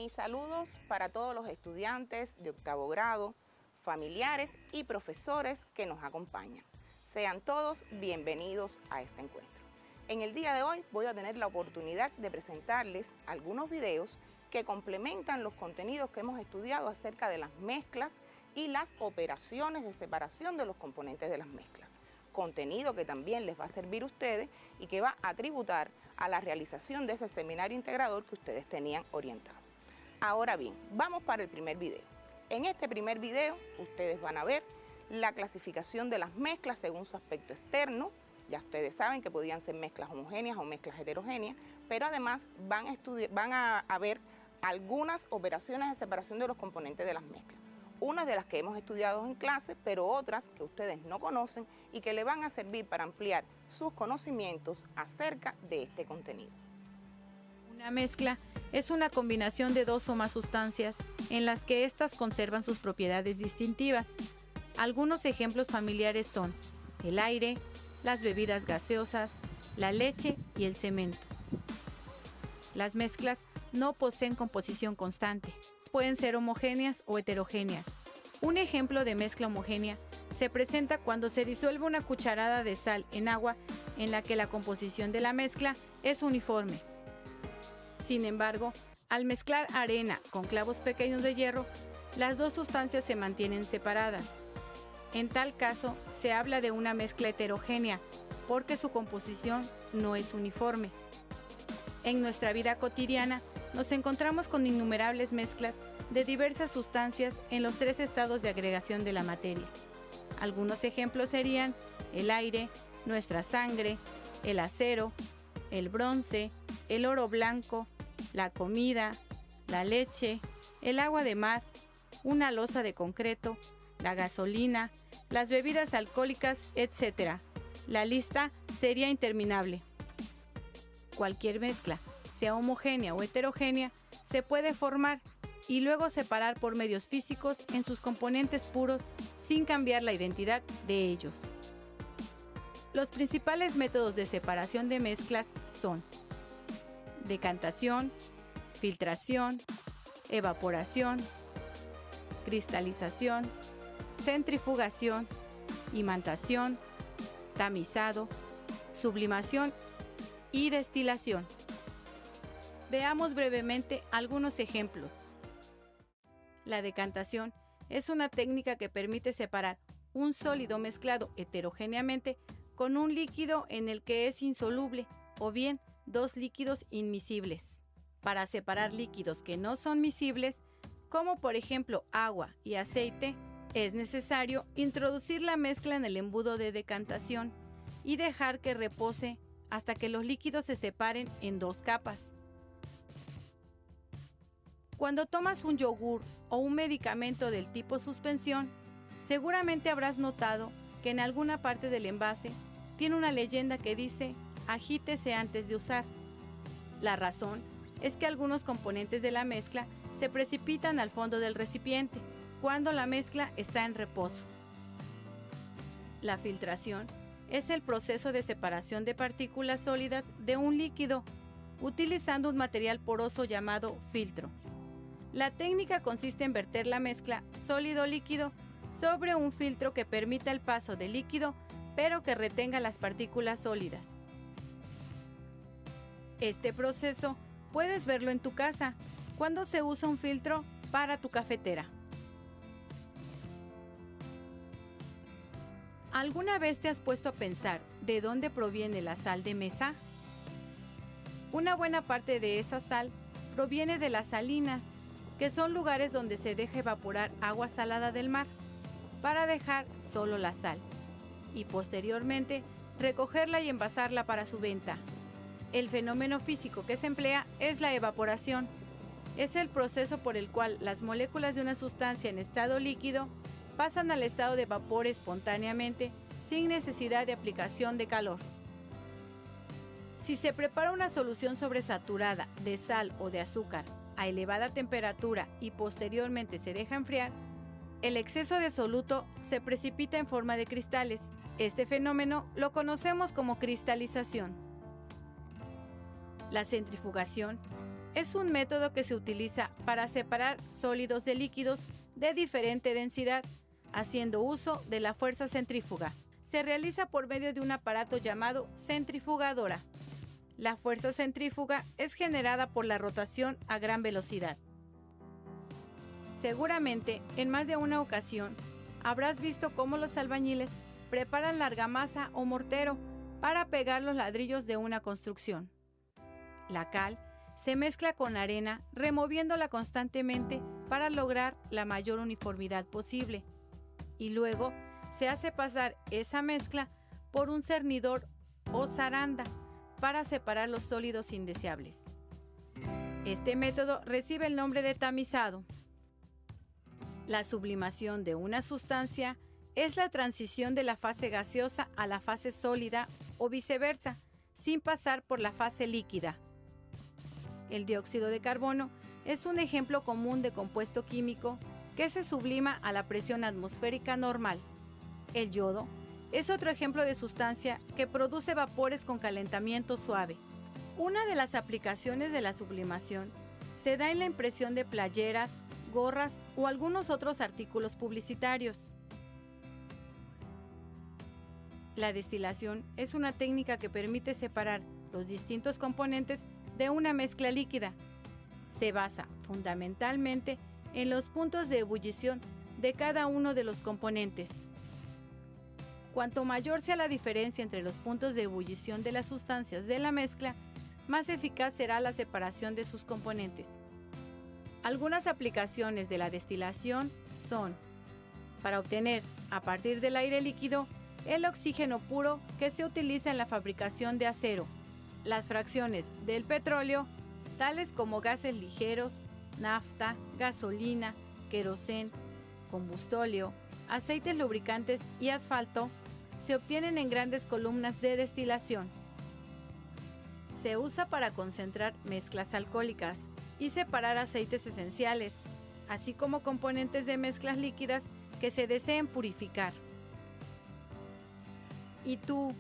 Mis saludos para todos los estudiantes de octavo grado, familiares y profesores que nos acompañan. Sean todos bienvenidos a este encuentro. En el día de hoy voy a tener la oportunidad de presentarles algunos videos que complementan los contenidos que hemos estudiado acerca de las mezclas y las operaciones de separación de los componentes de las mezclas. Contenido que también les va a servir a ustedes y que va a tributar a la realización de ese seminario integrador que ustedes tenían orientado. Ahora bien, vamos para el primer video. En este primer video ustedes van a ver la clasificación de las mezclas según su aspecto externo. Ya ustedes saben que podían ser mezclas homogéneas o mezclas heterogéneas, pero además van a ver algunas operaciones de separación de los componentes de las mezclas. Unas de las que hemos estudiado en clase, pero otras que ustedes no conocen y que le van a servir para ampliar sus conocimientos acerca de este contenido. Una mezcla es una combinación de dos o más sustancias en las que éstas conservan sus propiedades distintivas. Algunos ejemplos familiares son el aire, las bebidas gaseosas, la leche y el cemento. Las mezclas no poseen composición constante. Pueden ser homogéneas o heterogéneas. Un ejemplo de mezcla homogénea se presenta cuando se disuelve una cucharada de sal en agua en la que la composición de la mezcla es uniforme. Sin embargo, al mezclar arena con clavos pequeños de hierro, las dos sustancias se mantienen separadas. En tal caso, se habla de una mezcla heterogénea, porque su composición no es uniforme. En nuestra vida cotidiana, nos encontramos con innumerables mezclas de diversas sustancias en los tres estados de agregación de la materia. Algunos ejemplos serían el aire, nuestra sangre, el acero, el bronce, el oro blanco, la comida, la leche, el agua de mar, una losa de concreto, la gasolina, las bebidas alcohólicas, etc. La lista sería interminable. Cualquier mezcla, sea homogénea o heterogénea, se puede formar y luego separar por medios físicos en sus componentes puros sin cambiar la identidad de ellos. Los principales métodos de separación de mezclas son decantación, filtración, evaporación, cristalización, centrifugación, imantación, tamizado, sublimación y destilación. Veamos brevemente algunos ejemplos. La decantación es una técnica que permite separar un sólido mezclado heterogéneamente con un líquido en el que es insoluble o bien dos líquidos inmiscibles. Para separar líquidos que no son miscibles, como por ejemplo agua y aceite, es necesario introducir la mezcla en el embudo de decantación y dejar que repose hasta que los líquidos se separen en dos capas. Cuando tomas un yogur o un medicamento del tipo suspensión, seguramente habrás notado que en alguna parte del envase tiene una leyenda que dice agítese antes de usar. La razón es que algunos componentes de la mezcla se precipitan al fondo del recipiente cuando la mezcla está en reposo. La filtración es el proceso de separación de partículas sólidas de un líquido utilizando un material poroso llamado filtro. La técnica consiste en verter la mezcla sólido-líquido sobre un filtro que permita el paso del líquido, pero que retenga las partículas sólidas. Este proceso puedes verlo en tu casa cuando se usa un filtro para tu cafetera. ¿Alguna vez te has puesto a pensar de dónde proviene la sal de mesa? Una buena parte de esa sal proviene de las salinas, que son lugares donde se deja evaporar agua salada del mar para dejar solo la sal y posteriormente recogerla y envasarla para su venta. El fenómeno físico que se emplea es la evaporación. Es el proceso por el cual las moléculas de una sustancia en estado líquido pasan al estado de vapor espontáneamente sin necesidad de aplicación de calor. Si se prepara una solución sobresaturada de sal o de azúcar a elevada temperatura y posteriormente se deja enfriar, el exceso de soluto se precipita en forma de cristales. Este fenómeno lo conocemos como cristalización. La centrifugación es un método que se utiliza para separar sólidos de líquidos de diferente densidad, haciendo uso de la fuerza centrífuga. Se realiza por medio de un aparato llamado centrifugadora. La fuerza centrífuga es generada por la rotación a gran velocidad. Seguramente, en más de una ocasión, habrás visto cómo los albañiles preparan la argamasa o mortero para pegar los ladrillos de una construcción. La cal se mezcla con arena, removiéndola constantemente para lograr la mayor uniformidad posible. Y luego se hace pasar esa mezcla por un cernidor o zaranda para separar los sólidos indeseables. Este método recibe el nombre de tamizado. La sublimación de una sustancia es la transición de la fase gaseosa a la fase sólida o viceversa, sin pasar por la fase líquida. El dióxido de carbono es un ejemplo común de compuesto químico que se sublima a la presión atmosférica normal. El yodo es otro ejemplo de sustancia que produce vapores con calentamiento suave. Una de las aplicaciones de la sublimación se da en la impresión de playeras, gorras o algunos otros artículos publicitarios. La destilación es una técnica que permite separar los distintos componentes de una mezcla líquida. Se basa fundamentalmente en los puntos de ebullición de cada uno de los componentes. Cuanto mayor sea la diferencia entre los puntos de ebullición de las sustancias de la mezcla, más eficaz será la separación de sus componentes. Algunas aplicaciones de la destilación son para obtener, a partir del aire líquido, el oxígeno puro que se utiliza en la fabricación de acero, las fracciones del petróleo, tales como gases ligeros, nafta, gasolina, querosén, combustóleo, aceites lubricantes y asfalto, se obtienen en grandes columnas de destilación. Se usa para concentrar mezclas alcohólicas y separar aceites esenciales, así como componentes de mezclas líquidas que se deseen purificar. ¿Y tú,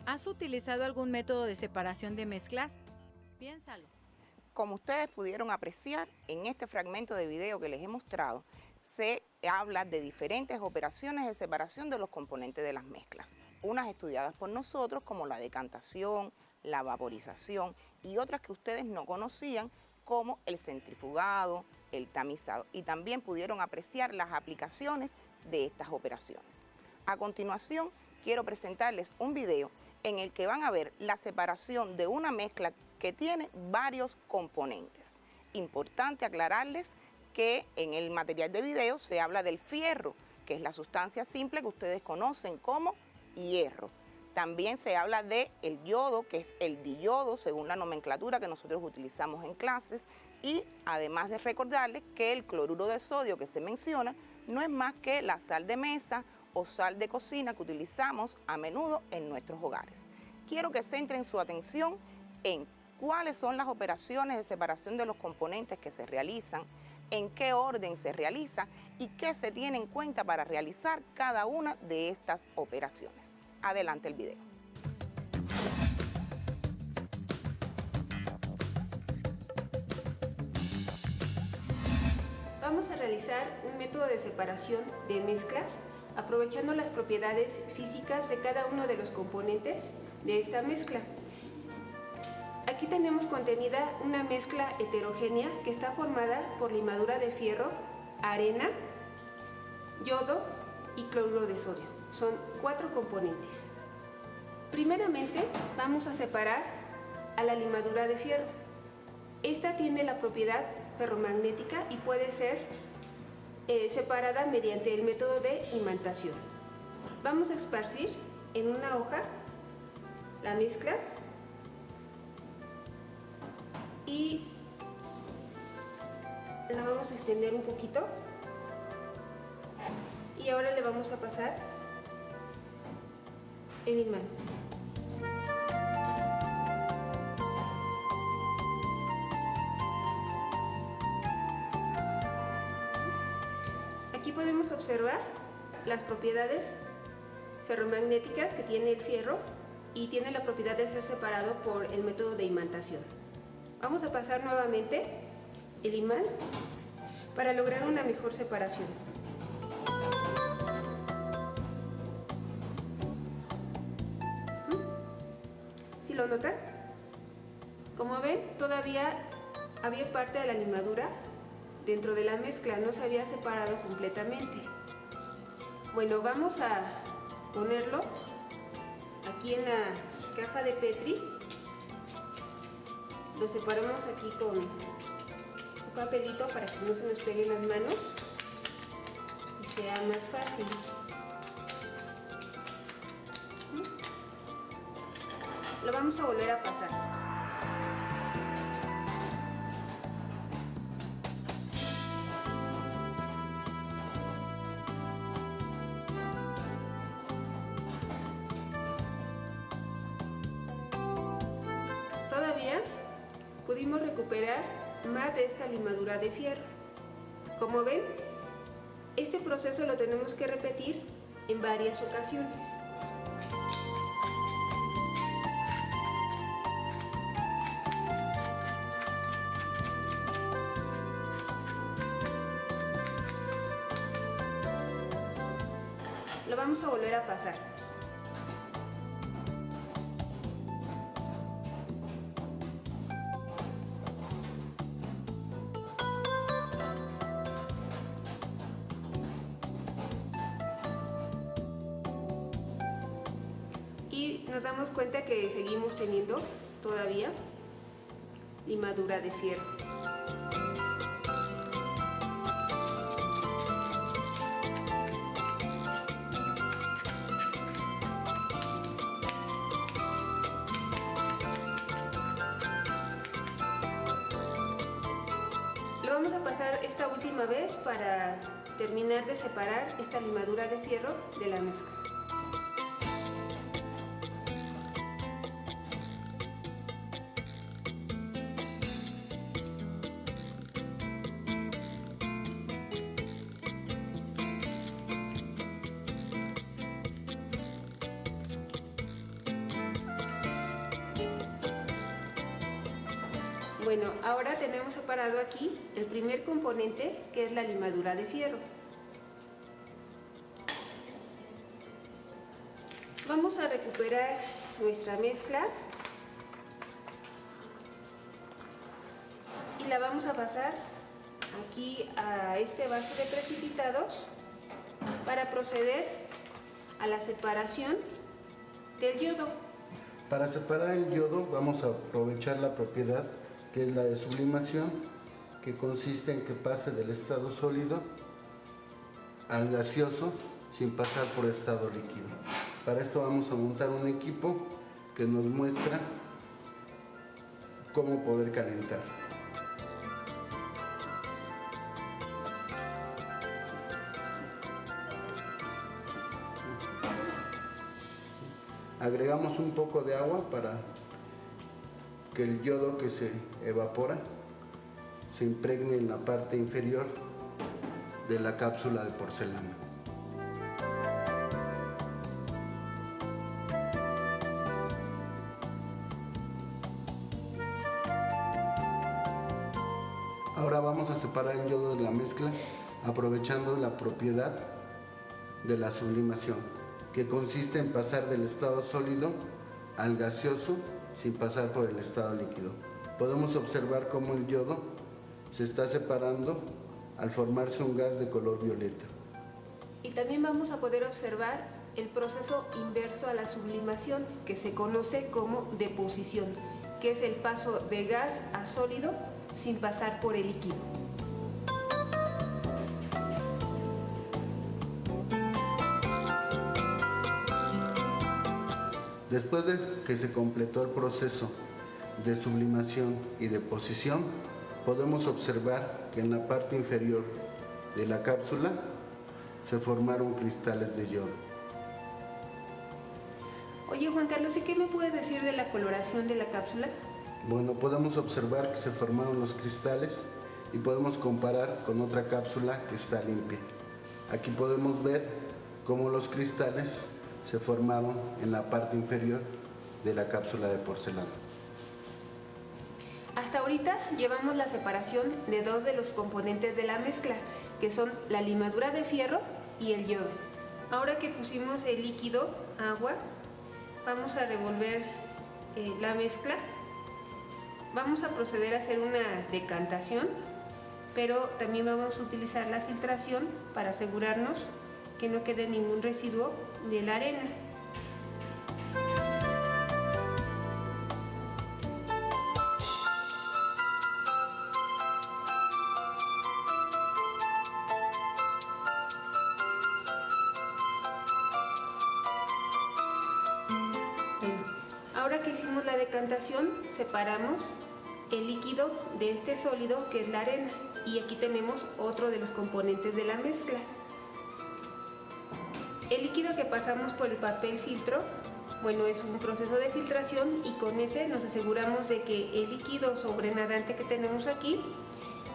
has utilizado algún método de separación de mezclas? Piénsalo. Como ustedes pudieron apreciar en este fragmento de video que les he mostrado, se habla de diferentes operaciones de separación de los componentes de las mezclas. Unas estudiadas por nosotros como la decantación, la vaporización y otras que ustedes no conocían como el centrifugado, el tamizado, y también pudieron apreciar las aplicaciones de estas operaciones. A continuación, quiero presentarles un video en el que van a ver la separación de una mezcla que tiene varios componentes. Importante aclararles que en el material de video se habla del fierro, que es la sustancia simple que ustedes conocen como hierro. También se habla de el yodo, que es el diyodo, según la nomenclatura que nosotros utilizamos en clases, y además de recordarles que el cloruro de sodio que se menciona no es más que la sal de mesa o sal de cocina que utilizamos a menudo en nuestros hogares. Quiero que centren su atención en cuáles son las operaciones de separación de los componentes que se realizan, en qué orden se realiza y qué se tiene en cuenta para realizar cada una de estas operaciones. Adelante el video. Vamos a realizar un método de separación de mezclas aprovechando las propiedades físicas de cada uno de los componentes de esta mezcla. Aquí tenemos contenida una mezcla heterogénea que está formada por limadura de fierro, arena, yodo y cloruro de sodio. Son 4 componentes. Primeramente vamos a separar a la limadura de fierro. Esta tiene la propiedad ferromagnética y puede ser separada mediante el método de imantación. Vamos a esparcir en una hoja la mezcla y la vamos a extender un poquito y ahora le vamos a pasar el imán. Aquí podemos observar las propiedades ferromagnéticas que tiene el fierro y tiene la propiedad de ser separado por el método de imantación. Vamos a pasar nuevamente el imán para lograr una mejor separación. ¿Sí lo notan? Como ven, todavía había parte de la limadura dentro de la mezcla, no se había separado completamente. Bueno, vamos a ponerlo aquí en la caja de Petri. Lo separamos aquí con un papelito para que no se nos peguen las manos y sea más fácil. Lo vamos a volver a pasar. Todavía pudimos recuperar más de esta limadura de fierro. Como ven, este proceso lo tenemos que repetir en varias ocasiones. Lo vamos a volver a pasar. Y nos damos cuenta que seguimos teniendo todavía limadura de fierro. Lo vamos a pasar esta última vez para terminar de separar esta limadura de fierro de la mezcla. Bueno, ahora tenemos separado aquí el primer componente, que es la limadura de fierro. Vamos a recuperar nuestra mezcla y la vamos a pasar aquí a este vaso de precipitados para proceder a la separación del yodo. Para separar el yodo vamos a aprovechar la propiedad que es la de sublimación, que consiste en que pase del estado sólido al gaseoso sin pasar por estado líquido. Para esto vamos a montar un equipo que nos muestra cómo poder calentar. Agregamos un poco de agua para que el yodo que se evapora se impregne en la parte inferior de la cápsula de porcelana. Ahora vamos a separar el yodo de la mezcla aprovechando la propiedad de la sublimación, que consiste en pasar del estado sólido al gaseoso sin pasar por el estado líquido. Podemos observar cómo el yodo se está separando al formarse un gas de color violeta. Y también vamos a poder observar el proceso inverso a la sublimación, que se conoce como deposición, que es el paso de gas a sólido sin pasar por el líquido. Después de que se completó el proceso de sublimación y deposición, podemos observar que en la parte inferior de la cápsula se formaron cristales de yodo. Oye, Juan Carlos, ¿y qué me puedes decir de la coloración de la cápsula? Bueno, podemos observar que se formaron los cristales y podemos comparar con otra cápsula que está limpia. Aquí podemos ver cómo los cristales se formaron en la parte inferior de la cápsula de porcelana. Hasta ahorita llevamos la separación de dos de los componentes de la mezcla, que son la limadura de fierro y el yodo. Ahora que pusimos el líquido, agua, vamos a revolver la mezcla. Vamos a proceder a hacer una decantación, pero también vamos a utilizar la filtración para asegurarnos que no quede ningún residuo de la arena. Ahora que hicimos la decantación, separamos el líquido de este sólido que es la arena, y aquí tenemos otro de los componentes de la mezcla. El líquido que pasamos por el papel filtro, bueno, es un proceso de filtración, y con ese nos aseguramos de que el líquido sobrenadante que tenemos aquí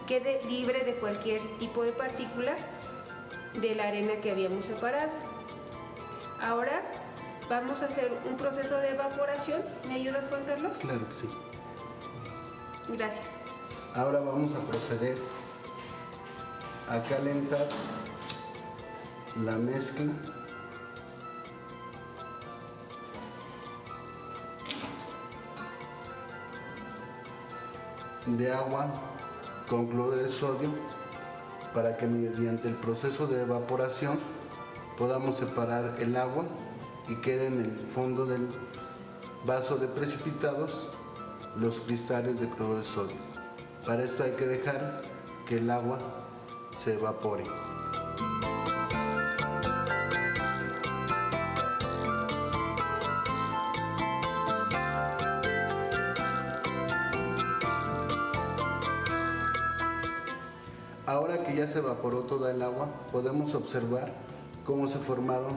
quede libre de cualquier tipo de partícula de la arena que habíamos separado. Ahora vamos a hacer un proceso de evaporación. ¿Me ayudas, Juan Carlos? Claro que sí. Gracias. Ahora vamos a proceder a calentar la mezcla de agua con cloruro de sodio para que mediante el proceso de evaporación podamos separar el agua y quede en el fondo del vaso de precipitados los cristales de cloruro de sodio. Para esto hay que dejar que el agua se evapore. Ahora que ya se evaporó toda el agua, podemos observar cómo se formaron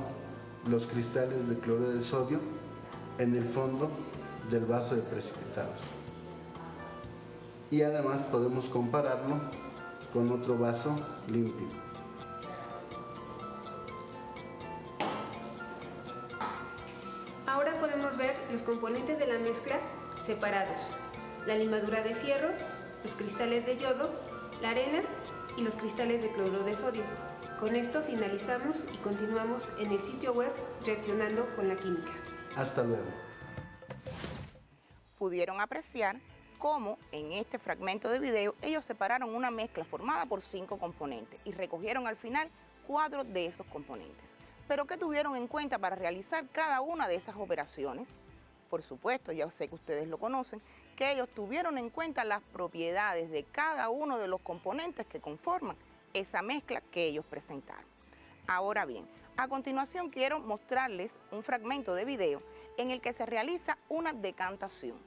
los cristales de cloruro de sodio en el fondo del vaso de precipitados. Y además podemos compararlo con otro vaso limpio. Ahora podemos ver los componentes de la mezcla separados: la limadura de fierro, los cristales de yodo, la arena y los cristales de cloruro de sodio. Con esto finalizamos y continuamos en el sitio web Reaccionando con la Química. Hasta luego. Pudieron apreciar cómo en este fragmento de video ellos separaron una mezcla formada por 5 componentes y recogieron al final 4 de esos componentes. ¿Pero qué tuvieron en cuenta para realizar cada una de esas operaciones? Por supuesto, ya sé que ustedes lo conocen, que ellos tuvieron en cuenta las propiedades de cada uno de los componentes que conforman esa mezcla que ellos presentaron. Ahora bien, a continuación quiero mostrarles un fragmento de video en el que se realiza una decantación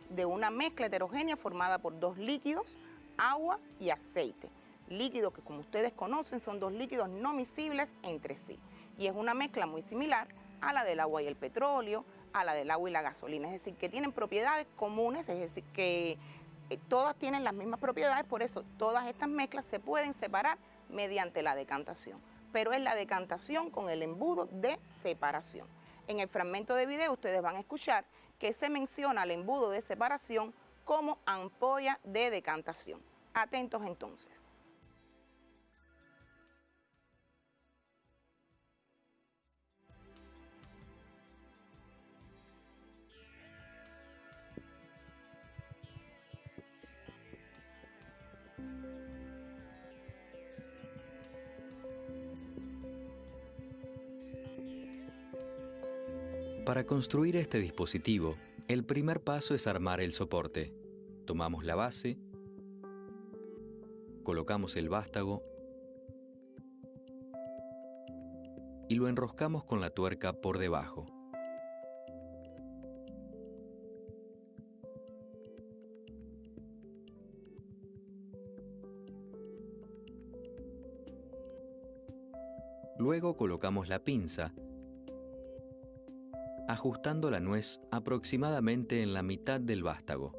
de una mezcla heterogénea formada por 2 líquidos, agua y aceite. Líquidos que, como ustedes conocen, son 2 líquidos no miscibles entre sí. Y es una mezcla muy similar a la del agua y el petróleo, a la del agua y la gasolina. Es decir, que tienen propiedades comunes, es decir, que todas tienen las mismas propiedades, por eso todas estas mezclas se pueden separar mediante la decantación. Pero es la decantación con el embudo de separación. En el fragmento de video ustedes van a escuchar que se menciona el embudo de separación como ampolla de decantación. Atentos entonces. Para construir este dispositivo, el primer paso es armar el soporte. Tomamos la base, colocamos el vástago y lo enroscamos con la tuerca por debajo. Luego colocamos la pinza, ajustando la nuez aproximadamente en la mitad del vástago,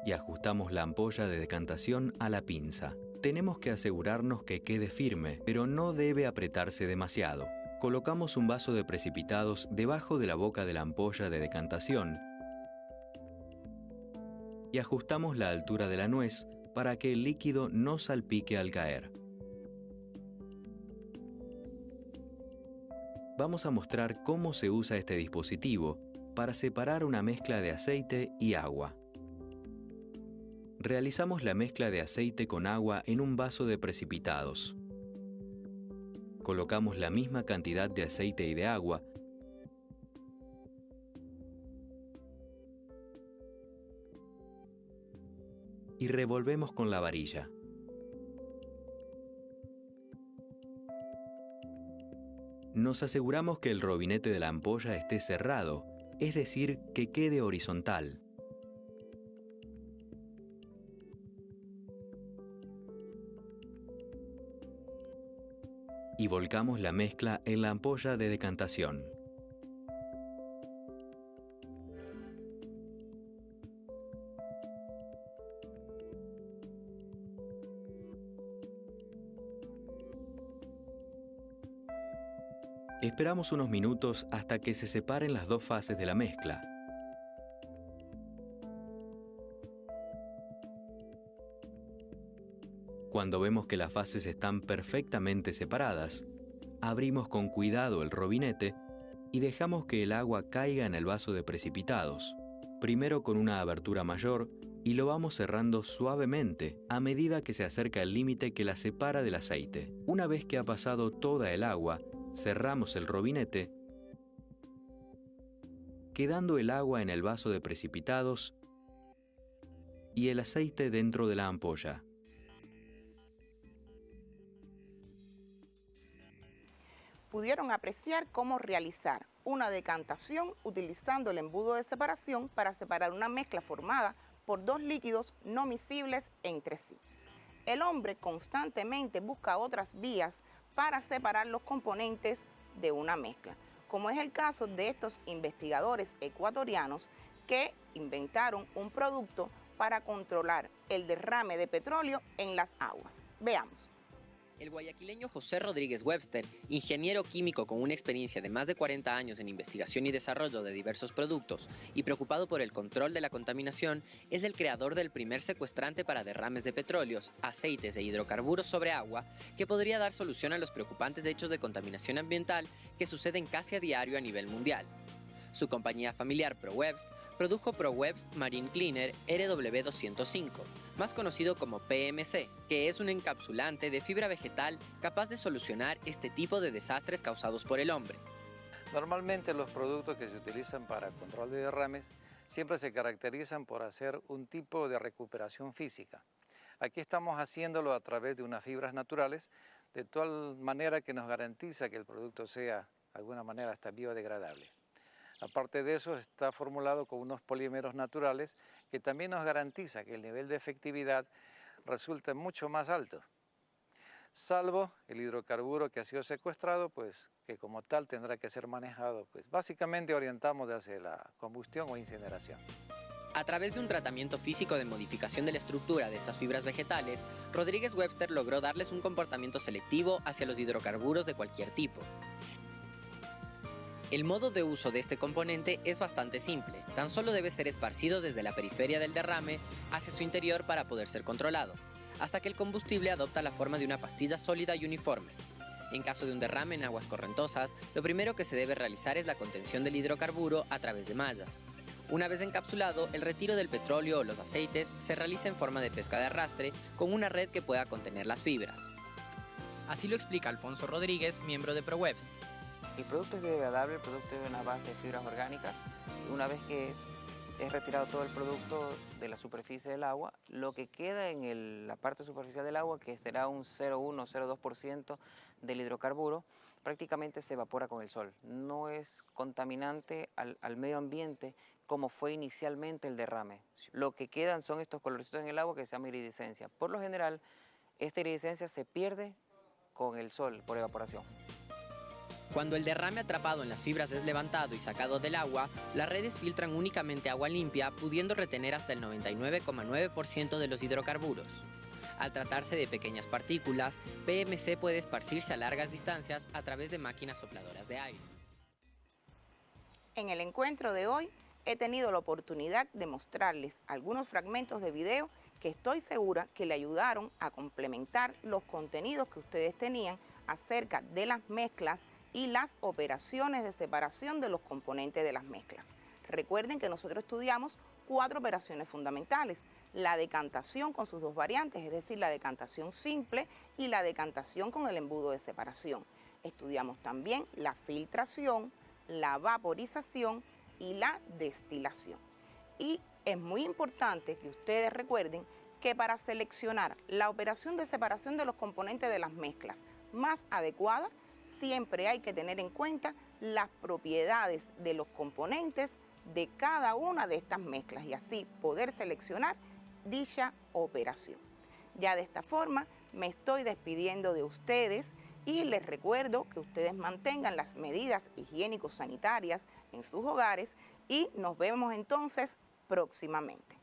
y ajustamos la ampolla de decantación a la pinza. Tenemos que asegurarnos que quede firme, pero no debe apretarse demasiado. Colocamos un vaso de precipitados debajo de la boca de la ampolla de decantación y ajustamos la altura de la nuez para que el líquido no salpique al caer. Vamos a mostrar cómo se usa este dispositivo para separar una mezcla de aceite y agua. Realizamos la mezcla de aceite con agua en un vaso de precipitados. Colocamos la misma cantidad de aceite y de agua y revolvemos con la varilla. Nos aseguramos que el robinete de la ampolla esté cerrado, es decir, que quede horizontal. Y volcamos la mezcla en la ampolla de decantación. Esperamos unos minutos hasta que se separen las dos fases de la mezcla. Cuando vemos que las fases están perfectamente separadas, abrimos con cuidado el robinete y dejamos que el agua caiga en el vaso de precipitados, primero con una abertura mayor y lo vamos cerrando suavemente a medida que se acerca el límite que la separa del aceite. Una vez que ha pasado toda el agua, cerramos el robinete, quedando el agua en el vaso de precipitados y el aceite dentro de la ampolla. Pudieron apreciar cómo realizar una decantación utilizando el embudo de separación para separar una mezcla formada por dos líquidos no miscibles entre sí. El hombre constantemente busca otras vías para separar los componentes de una mezcla, como es el caso de estos investigadores ecuatorianos que inventaron un producto para controlar el derrame de petróleo en las aguas. Veamos. El guayaquileño José Rodríguez Webster, ingeniero químico con una experiencia de más de 40 años en investigación y desarrollo de diversos productos y preocupado por el control de la contaminación, es el creador del primer secuestrante para derrames de petróleos, aceites e hidrocarburos sobre agua que podría dar solución a los preocupantes hechos de contaminación ambiental que suceden casi a diario a nivel mundial. Su compañía familiar ProWebst produjo ProWebst Marine Cleaner RW205, más conocido como PMC, que es un encapsulante de fibra vegetal capaz de solucionar este tipo de desastres causados por el hombre. Normalmente los productos que se utilizan para control de derrames siempre se caracterizan por hacer un tipo de recuperación física. Aquí estamos haciéndolo a través de unas fibras naturales, de tal manera que nos garantiza que el producto sea de alguna manera hasta biodegradable. Aparte de eso, está formulado con unos polímeros naturales que también nos garantiza que el nivel de efectividad resulta mucho más alto. Salvo el hidrocarburo que ha sido secuestrado, pues que como tal tendrá que ser manejado, pues básicamente orientamos hacia la combustión o incineración. A través de un tratamiento físico de modificación de la estructura de estas fibras vegetales, Rodríguez Webster logró darles un comportamiento selectivo hacia los hidrocarburos de cualquier tipo. El modo de uso de este componente es bastante simple, tan solo debe ser esparcido desde la periferia del derrame hacia su interior para poder ser controlado, hasta que el combustible adopta la forma de una pastilla sólida y uniforme. En caso de un derrame en aguas correntosas, lo primero que se debe realizar es la contención del hidrocarburo a través de mallas. Una vez encapsulado, el retiro del petróleo o los aceites se realiza en forma de pesca de arrastre con una red que pueda contener las fibras. Así lo explica Alfonso Rodríguez, miembro de ProWebst. El producto es biodegradable, el producto es una base de fibras orgánicas. Una vez que es retirado todo el producto de la superficie del agua, lo que queda en la parte superficial del agua, que será un 0,1 o 0,2% del hidrocarburo, prácticamente se evapora con el sol. No es contaminante al medio ambiente como fue inicialmente el derrame. Lo que quedan son estos colorcitos en el agua que se llama iridescencia. Por lo general, esta iridescencia se pierde con el sol por evaporación. Cuando el derrame atrapado en las fibras es levantado y sacado del agua, las redes filtran únicamente agua limpia, pudiendo retener hasta el 99,9% de los hidrocarburos. Al tratarse de pequeñas partículas, PMC puede esparcirse a largas distancias a través de máquinas sopladoras de aire. En el encuentro de hoy he tenido la oportunidad de mostrarles algunos fragmentos de video que estoy segura que le ayudaron a complementar los contenidos que ustedes tenían acerca de las mezclas y las operaciones de separación de los componentes de las mezclas. Recuerden que nosotros estudiamos 4 operaciones fundamentales: la decantación con sus 2 variantes, es decir, la decantación simple y la decantación con el embudo de separación. Estudiamos también la filtración, la vaporización y la destilación. Y es muy importante que ustedes recuerden que para seleccionar la operación de separación de los componentes de las mezclas más adecuada, siempre hay que tener en cuenta las propiedades de los componentes de cada una de estas mezclas y así poder seleccionar dicha operación. Ya de esta forma me estoy despidiendo de ustedes y les recuerdo que ustedes mantengan las medidas higiénico-sanitarias en sus hogares y nos vemos entonces próximamente.